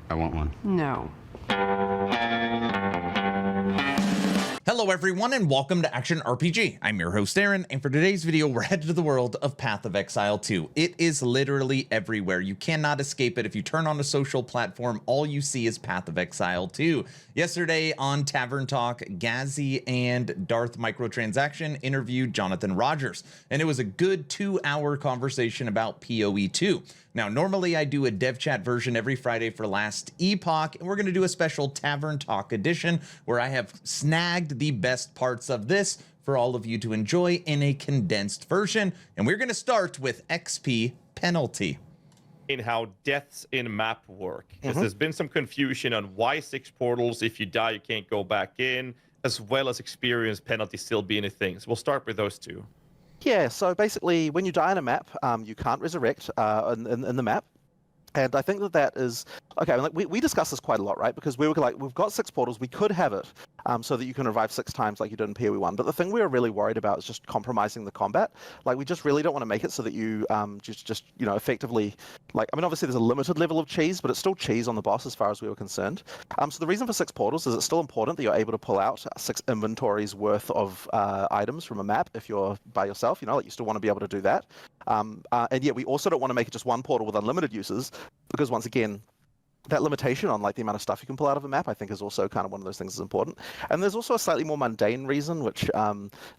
I want one. No. Hello everyone and welcome to Action RPG. I'm your host Aaron, and for today's video we're headed to the world of Path of Exile 2. It is literally everywhere. You cannot escape it. If you turn on a social platform, all you see is Path of Exile 2. Yesterday on Tavern Talk, Gazzy and Darth Microtransaction interviewed Jonathan Rogers, and it was a good 2-hour conversation about POE2. Now, normally I do a dev chat version every Friday for Last Epoch, and we're going to do a special Tavern Talk edition where I have snagged the best parts of this for all of you to enjoy in a condensed version. And we're going to start with XP penalty. In how deaths in map work. Because there's been some confusion on why 6 portals, if you die, you can't go back in, as well as experience penalty still being a thing. So we'll start with those two. Yeah, so basically, when you die in a map, you can't resurrect in the map. And I think that is okay. Like we discussed this quite a lot, right? Because we were like, we've got 6 portals, we could have it so that you can revive 6 times like you did in POE1. But the thing we were really worried about is just compromising the combat. Like we just really don't want to make it so that you just effectively, like, I mean, obviously there's a limited level of cheese, but it's still cheese on the boss as far as we were concerned. So the reason for 6 portals is it's still important that you're able to pull out 6 inventories worth of items from a map if you're by yourself. Like you still want to be able to do that. And yet we also don't want to make it just one portal with unlimited uses, because once again, that limitation on like the amount of stuff you can pull out of a map, I think, is also kind of one of those things that's important. And there's also a slightly more mundane reason, which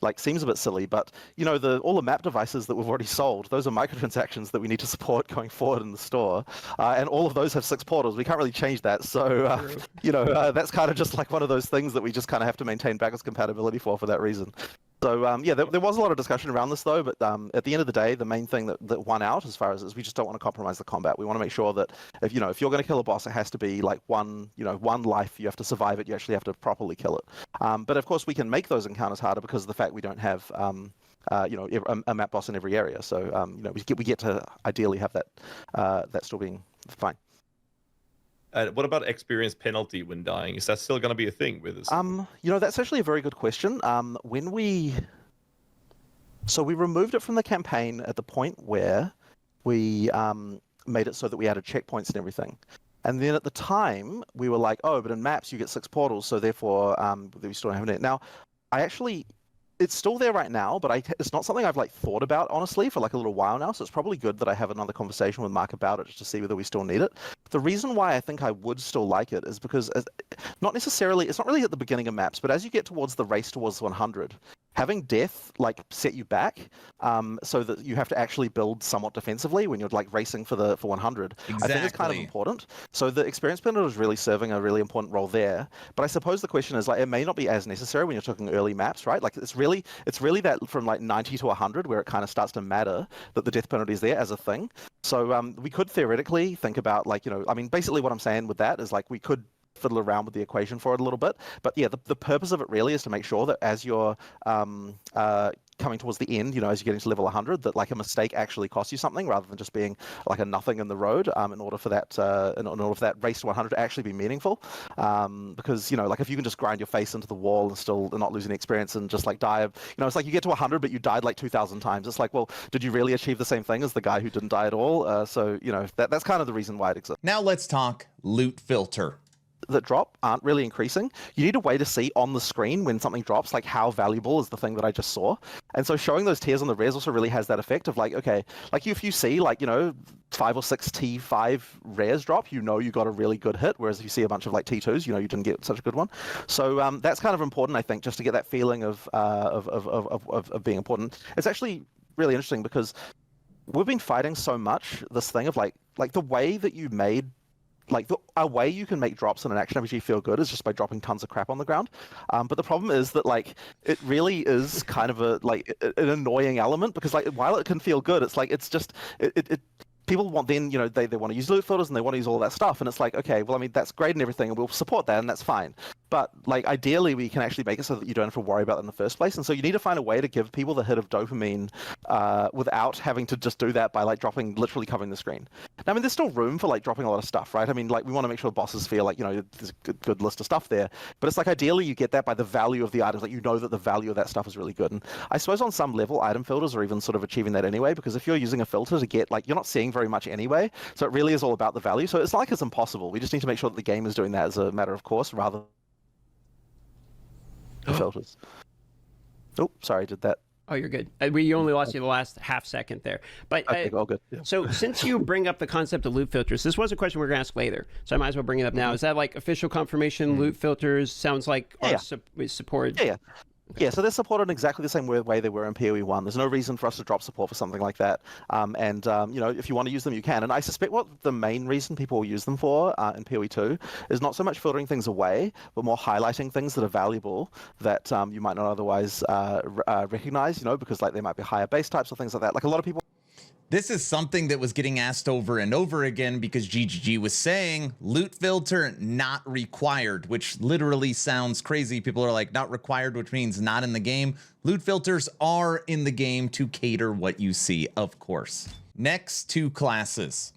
like seems a bit silly, but all the map devices that we've already sold, those are microtransactions that we need to support going forward in the store, and all of those have 6 portals. We can't really change that, so that's kind of just like one of those things that we just kind of have to maintain backwards compatibility for that reason. So yeah, there was a lot of discussion around this though, but at the end of the day, the main thing that won out as far as is we just don't want to compromise the combat. We want to make sure that if you're going to kill a boss, it has to be like one life. You have to survive it. You actually have to properly kill it. But of course, we can make those encounters harder because of the fact we don't have a map boss in every area. So we get to ideally have that still being fine. What about experience penalty when dying? Is that still going to be a thing with us? That's actually a very good question. We removed it from the campaign at the point where we made it so that we added checkpoints and everything. And then at the time, we were like, oh, but in maps you get 6 portals, so therefore we still don't have it. Now, it's still there right now, but it's not something I've like thought about honestly for like a little while now. So it's probably good that I have another conversation with Mark about it just to see whether we still need it. The reason why I think I would still like it is because it's not really at the beginning of maps, but as you get towards the race towards 100, having death like set you back, so that you have to actually build somewhat defensively when you're like racing for 100. Exactly. I think it's kind of important. So the experience penalty is really serving a really important role there. But I suppose the question is like it may not be as necessary when you're talking early maps, right? Like it's really that from like 90 to 100 where it kind of starts to matter that the death penalty is there as a thing. So we could theoretically think about like basically what I'm saying with that is like we could fiddle around with the equation for it a little bit, but yeah, the purpose of it really is to make sure that as you're coming towards the end, as you're getting to level 100, that like a mistake actually costs you something rather than just being like a nothing in the road. In order for that race to 100 to actually be meaningful, because like if you can just grind your face into the wall and still not losing experience and just like die, it's like you get to 100 but you died like 2,000 times. It's like, well, did you really achieve the same thing as the guy who didn't die at all? So that's kind of the reason why it exists. Now let's talk Lootfilter. That drop aren't really increasing. You need a way to see on the screen when something drops, like how valuable is the thing that I just saw. And so showing those tiers on the res also really has that effect of like, okay, like if you see like, 5 or 6 T5 rares drop, you got a really good hit. Whereas if you see a bunch of like T2s, you didn't get such a good one. So that's kind of important, I think, just to get that feeling of being important. It's actually really interesting because we've been fighting so much this thing of like the way that you made a way you can make drops in an action RPG feel good is just by dropping tons of crap on the ground. But the problem is that like it really is kind of an annoying element because like while it can feel good, it's like it's just people want then they want to use loot filters and they want to use all that stuff, and it's like, okay, well, I mean, that's great and everything and we'll support that and that's fine, But like ideally, we can actually make it so that you don't have to worry about it in the first place. And so you need to find a way to give people the hit of dopamine without having to just do that by like dropping, literally covering the screen. Now, I mean, there's still room for like dropping a lot of stuff, right? I mean, like we want to make sure bosses feel like, you know, there's a good list of stuff there. But it's like ideally you get that by the value of the items. Like you know that the value of that stuff is really good. And I suppose on some level, item filters are even sort of achieving that anyway, because if you're using a filter to get like, you're not seeing very much anyway. So it really is all about the value. So it's not like it's impossible. We just need to make sure that the game is doing that as a matter of course, rather filters. Oh, sorry, did that. Oh, you're good. We only lost you the last half second there. But Okay, all good. Yeah. So since you bring up the concept of loot filters, this was a question we were going to ask later, so I might as well bring it up now. Is that like official confirmation? Loot filters sounds like are supported. Yeah. Yeah, so they're supported in exactly the same way they were in POE1. There's no reason for us to drop support for something like that. You know, if you want to use them, you can. And I suspect what the main reason people will use them for in POE2 is not so much filtering things away, but more highlighting things that are valuable that you might not otherwise recognize, you know, because like they might be higher base types or things like that. Like a lot of people. This is something that was getting asked over and over again because GGG was saying loot filter not required, which literally sounds crazy. People are like, not required, which means not in the game. Loot filters are in the game to cater what you see, of course. Next, 2 classes.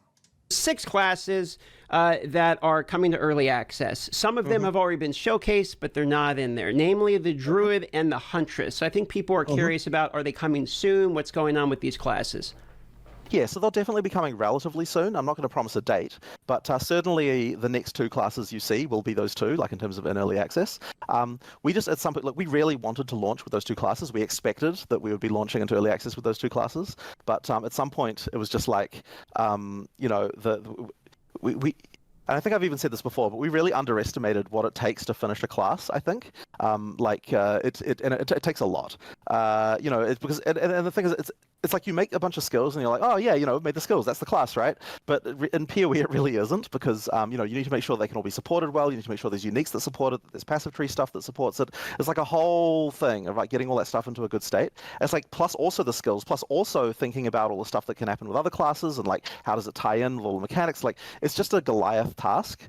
6 classes that are coming to early access. Some of them have already been showcased, but they're not in there, namely the Druid and the Huntress. So I think people are curious about, are they coming soon? What's going on with these classes? Yeah, so they'll definitely be coming relatively soon. I'm not going to promise a date, but certainly the next 2 classes you see will be those 2, like in terms of in early access. We just, at some point, look, we really wanted to launch with those 2 classes. We expected that we would be launching into early access with those 2 classes, but at some point it was just like, you know, we and I think I've even said this before, but we really underestimated what it takes to finish a class. I think, it takes a lot. You know, it's because and the thing is, it's like you make a bunch of skills and you're like, oh yeah, you know, made the skills, that's the class, right? But in PoE it really isn't, because you know, you need to make sure they can all be supported well. You need to make sure there's uniques that support it, there's passive tree stuff that supports it. It's like a whole thing of like getting all that stuff into a good state. It's like plus also the skills, plus also thinking about all the stuff that can happen with other classes and like how does it tie in with all the mechanics. Like it's just a Goliath task.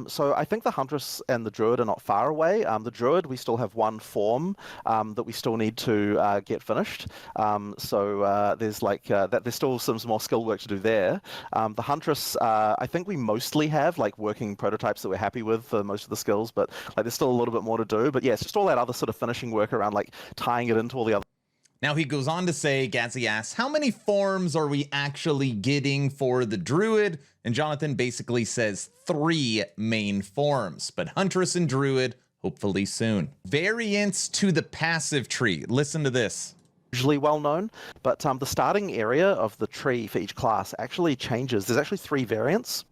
So I think the Huntress and the Druid are not far away. The Druid, we still have 1 form that we still need to get finished. There's like there's still some more skill work to do there. The Huntress, I think we mostly have like working prototypes that we're happy with for most of the skills, but like there's still a little bit more to do. But yeah, it's just all that other sort of finishing work around like tying it into all the other. Now he goes on to say, Gatsy asks, how many forms are we actually getting for the Druid? And Jonathan basically says 3 main forms, but Huntress and Druid, hopefully soon. Variants to the passive tree. Listen to this. Usually well known, but the starting area of the tree for each class actually changes. There's actually 3 variants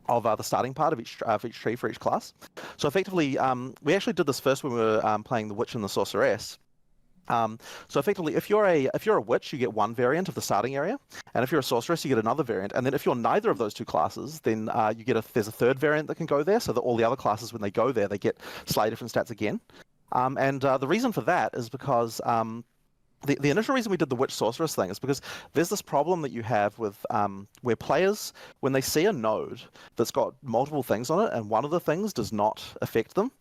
of the starting part of each tree for each class. So effectively, we actually did this first when we were playing the Witch and the Sorceress. So effectively, if you're a witch, you get 1 variant of the starting area, and if you're a sorceress, you get another variant. And then if you're neither of those 2 classes, then you get there's a 3rd variant that can go there, so that all the other classes, when they go there, they get slightly different stats again. The reason for that is because the initial reason we did the Witch Sorceress thing is because there's this problem that you have with where players, when they see a node that's got multiple things on it and one of the things does not affect them,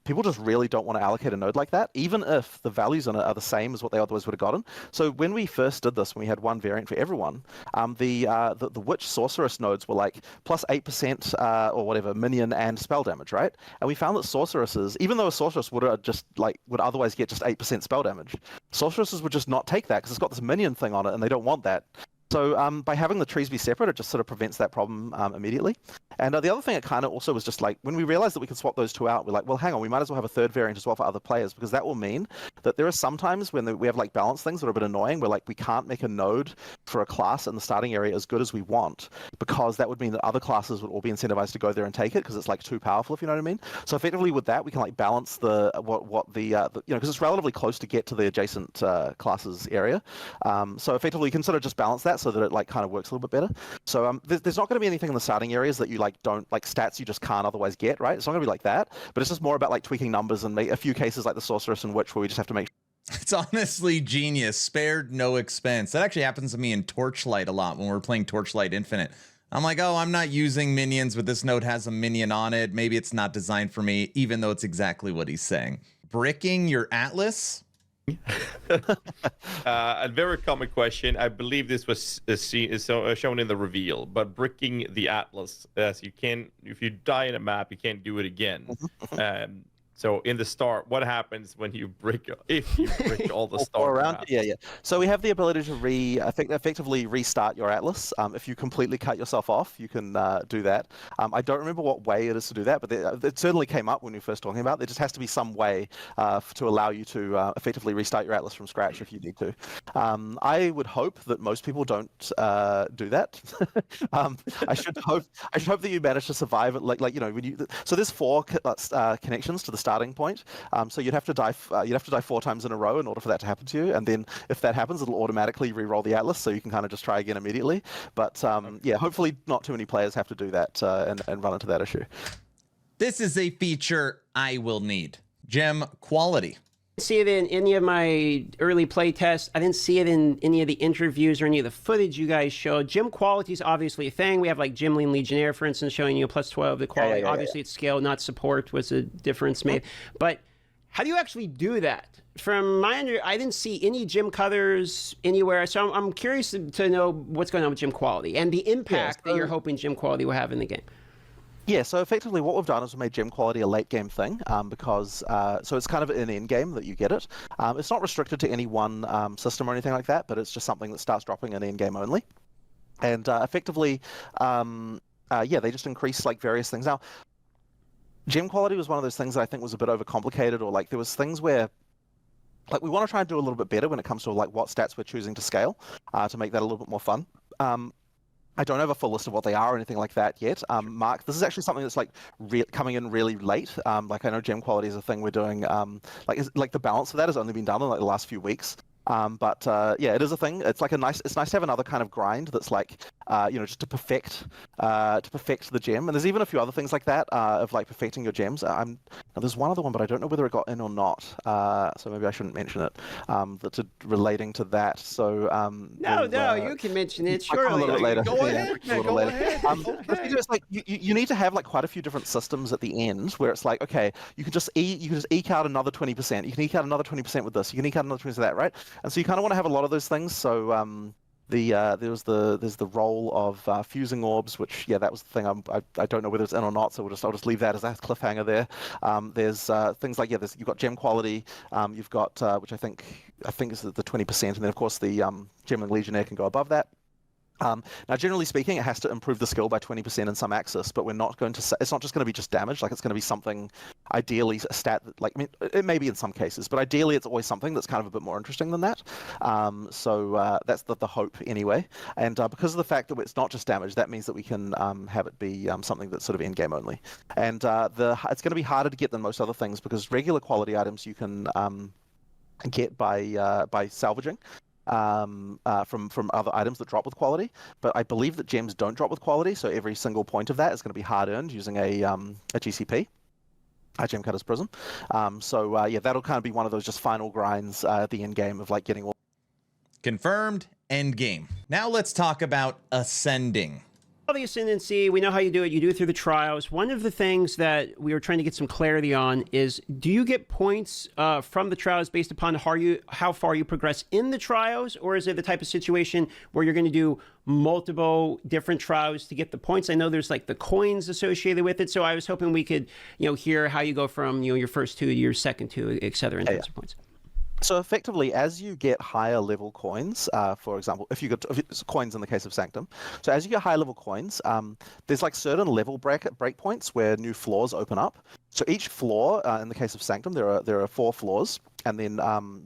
people just really don't want to allocate a node like that, even if the values on it are the same as what they otherwise would have gotten. So when we first did this, when we had 1 variant for everyone, the Witch Sorceress nodes were like plus 8% or whatever minion and spell damage, right? And we found that sorceresses, even though a sorceress would otherwise get just 8% spell damage, sorceresses would just not take that because it's got this minion thing on it and they don't want that. So by having the trees be separate, it just sort of prevents that problem immediately. And the other thing it kind of also was just like, when we realized that we could swap those 2 out, we're like, well, hang on, we might as well have a 3rd variant as well for other players, because that will mean that there are some times when we have like balance things that are a bit annoying, where like we can't make a node for a class in the starting area as good as we want, because that would mean that other classes would all be incentivized to go there and take it because it's like too powerful, if you know what I mean. So effectively with that, we can like balance the you know, because it's relatively close to get to the adjacent classes area. So effectively you can sort of just balance that so that it like kind of works a little bit better. So there's not going to be anything in the starting areas that you like don't like stats you just can't otherwise get, right? It's not going to be like that, but it's just more about like tweaking numbers and make a few cases like the Sorceress and Witch where we just have to make. It's honestly genius. Spared no expense. That actually happens to me in Torchlight a lot when we're playing Torchlight Infinite. I'm like, oh, I'm not using minions, but this node has a minion on it. Maybe it's not designed for me, even though it's exactly what he's saying. Bricking your Atlas? A very common question. I believe this was shown in the reveal, but bricking the Atlas, as you can, if you die in a map, you can't do it again. So in the start, what happens when you brick, if you brick all the start around? maps? Yeah. So we have the ability to effectively restart your Atlas. If you completely cut yourself off, you can do that. I don't remember what way it is to do that, but it certainly came up when we were first talking about it. There just has to be some way to allow you to effectively restart your Atlas from scratch if you need to. I would hope that most people don't do that. I should hope that you manage to survive it. Like you know, when you, so there's 4 connections to the starting point. So you'd have to die 4 times in a row in order for that to happen to you. And then if that happens, it'll automatically re-roll the Atlas, so you can kind of just try again immediately. But yeah, hopefully not too many players have to do that and run into that issue. This is a feature I will need. Gem quality. See it in any of my early play tests. I didn't see it in any of the interviews or any of the footage you guys showed. Gem quality is obviously a thing. We have like Gemling Legionnaire, for instance, showing you a +12 the quality. Obviously, it's scale, not support, was a difference made. But how do you actually do that? From my I didn't see any gem colors anywhere, so I'm curious to know what's going on with gem quality and the impact that you're hoping gem quality will have in the game. Yeah, so effectively what we've done is we made gem quality a late game thing because so it's kind of an end game that you get it. It's not restricted to any one system or anything like that, but it's just something that starts dropping in end game only. And effectively, yeah, they just increase like various things. Now, gem quality was one of those things that I think was a bit overcomplicated, or like there was things where like we want to try and do a little bit better when it comes to like what stats we're choosing to scale to make that a little bit more fun. I don't have a full list of what they are or anything like that yet. Mark, this is actually something that's like coming in really late. Like I know gem quality is a thing we're doing. Like the balance of that has only been done in like the last few weeks. But yeah, it is a thing. It's like it's nice to have another kind of grind that's like, you know, just to perfect the gem. And there's even a few other things like that of like perfecting your gems. There's one other one, but I don't know whether it got in or not. So maybe I shouldn't mention it. That's relating to that. So no, you can mention it. Sure, a little bit later. Go ahead. Go ahead. It's like you need to have like quite a few different systems at the end where it's like, okay, you can just eke out another 20%. You can eke out another 20% with this. You can eke out another 20% of that, right? And so you kind of want to have a lot of those things. So there's the role of fusing orbs, which that was the thing. I don't know whether it's in or not, so I'll just leave that as a cliffhanger there. There's things like you've got gem quality, you've got which I think is the 20%, and then of course the Gemling Legionnaire can go above that. Now, generally speaking, it has to improve the skill by 20% in some axis, but we're not going to. It's not just going to be just damage. Like it's going to be something, ideally a stat. Like I mean, it may be in some cases, but ideally it's always something that's kind of a bit more interesting than that. So that's the hope anyway. And because of the fact that it's not just damage, that means that we can have it be something that's sort of end game only. And it's going to be harder to get than most other things because regular quality items you can get by salvaging. From other items that drop with quality, but I believe that gems don't drop with quality, so every single point of that is going to be hard earned using a GCP, a Gem Cutter's Prism. So yeah, that'll kind of be one of those just final grinds at the end game of like getting all. Confirmed. End game. Now let's talk about ascending. The ascendancy, we know how you do it. You do it through the trials. One of the things that we were trying to get some clarity on is, do you get points from the trials based upon how far you progress in the trials, or is it the type of situation where you're going to do multiple different trials to get the points? I know there's like the coins associated with it, so I was hoping we could, hear how you go from your first 2 to your second 2, et cetera, in terms of points. So effectively, as you get higher level coins, for example, if it's coins in the case of Sanctum, so as you get higher level coins, there's like certain level breakpoints where new floors open up. So each floor, in the case of Sanctum, there are 4 floors, and then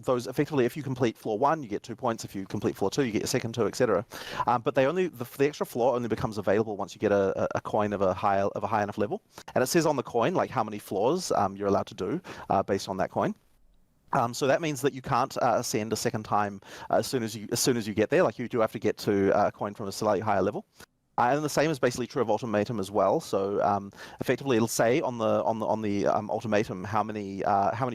those effectively, if you complete floor 1, you get 2 points. If you complete floor 2, you get your second 2, etc. But the extra floor only becomes available once you get a coin of a high enough level, and it says on the coin like how many floors you're allowed to do based on that coin. So that means that you can't ascend a second time as soon as you get there. Like you do have to get to a coin from a slightly higher level. And the same is basically true of ultimatum as well. So effectively, it'll say on the ultimatum how many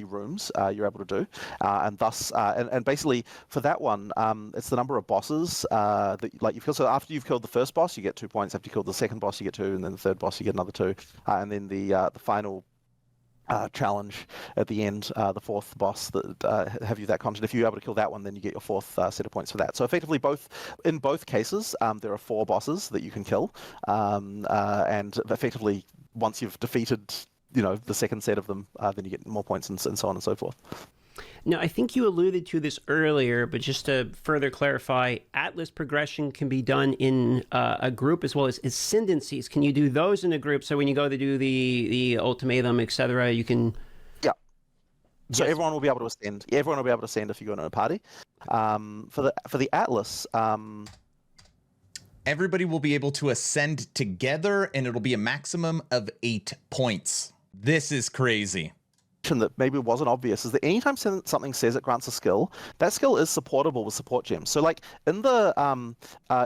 rooms you're able to do, and thus and basically for that one, it's the number of bosses that you've killed. So after you've killed the first boss, you get 2 points. After you kill the second boss, you get 2, and then the third boss, you get another 2, and then the final challenge at the end, the fourth boss that have you that content. If you're able to kill that one, then you get your 4th set of points for that. So effectively, in both cases, there are 4 bosses that you can kill, and effectively, once you've defeated, the second set of them, then you get more points and so on and so forth. Now, I think you alluded to this earlier, but just to further clarify, Atlas progression can be done in a group as well as ascendancies. Can you do those in a group? So when you go to do the ultimatum, etc., you can... Yeah. So everyone will be able to ascend. Everyone will be able to ascend if you go into a party. For the Atlas... Everybody will be able to ascend together, and it'll be a maximum of 8 points. This is crazy. That maybe wasn't obvious is that anytime something says it grants a skill, that skill is supportable with support gems. So like in the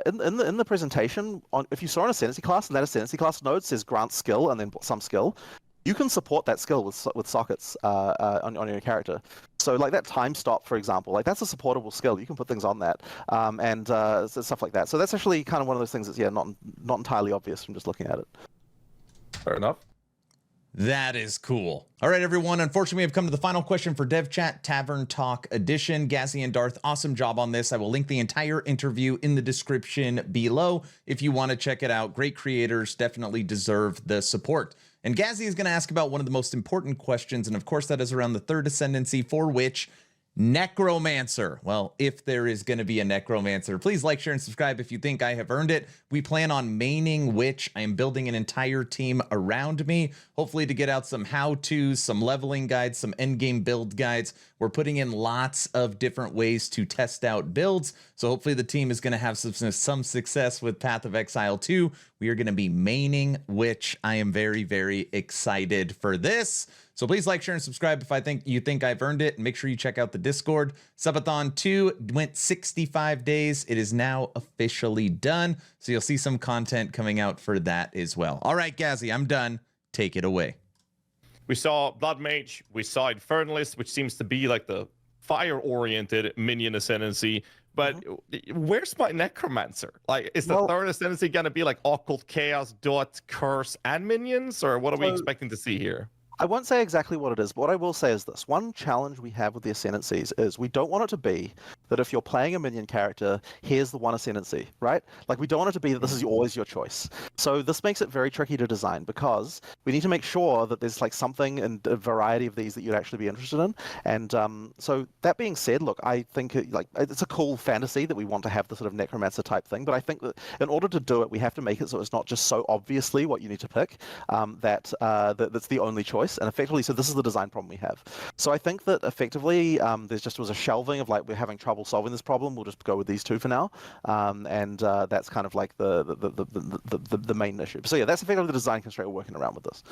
in the presentation, if you saw an ascendancy class and that ascendancy class node says grant skill and then some skill, you can support that skill with sockets on your character. So like that time stop, for example, like that's a supportable skill. You can put things on that and stuff like that. So that's actually kind of one of those things that's not entirely obvious from just looking at it. Fair enough. That is cool. All right, everyone. Unfortunately, we have come to the final question for Dev Chat Tavern Talk Edition. Gazzy and Darth, awesome job on this. I will link the entire interview in the description below if you want to check it out. Great creators definitely deserve the support. And Gazzy is going to ask about one of the most important questions, and of course, that is around the 3rd ascendancy, for which Necromancer. Well, if there is going to be a Necromancer, please like, share, and subscribe if you think I have earned it. We plan on maining Witch. I am building an entire team around me, hopefully to get out some how-tos, some leveling guides, some endgame build guides. We're putting in lots of different ways to test out builds, so hopefully the team is going to have some success with Path of Exile 2. We are going to be maining Witch. I am very, very excited for this. So please like, share, and subscribe if you think I've earned it. And make sure you check out the Discord. Subathon 2 went 65 days. It is now officially done. So you'll see some content coming out for that as well. All right, Gazzy, I'm done. Take it away. We saw Blood Mage. We saw Infernalist, which seems to be like the fire-oriented minion ascendancy. But where's my Necromancer? Like, is the 3rd ascendancy going to be like Occult Chaos, Dot, Curse, and minions? Or what are we expecting to see here? I won't say exactly what it is, but what I will say is this. One challenge we have with the ascendancies is we don't want it to be that if you're playing a minion character, here's the one ascendancy, right? Like, we don't want it to be that this is always your choice. So this makes it very tricky to design because we need to make sure that there's like something and a variety of these that you'd actually be interested in. And so that being said, look, I think it's a cool fantasy that we want to have the sort of Necromancer type thing, but I think that in order to do it, we have to make it so it's not just so obviously what you need to pick that's the only choice. And effectively, so this is the design problem we have. So I think that effectively there just was a shelving of like, we're having trouble solving this problem, we'll just go with these 2 for now. And that's kind of like the main issue. So yeah, that's effectively the design constraint we're working around with this.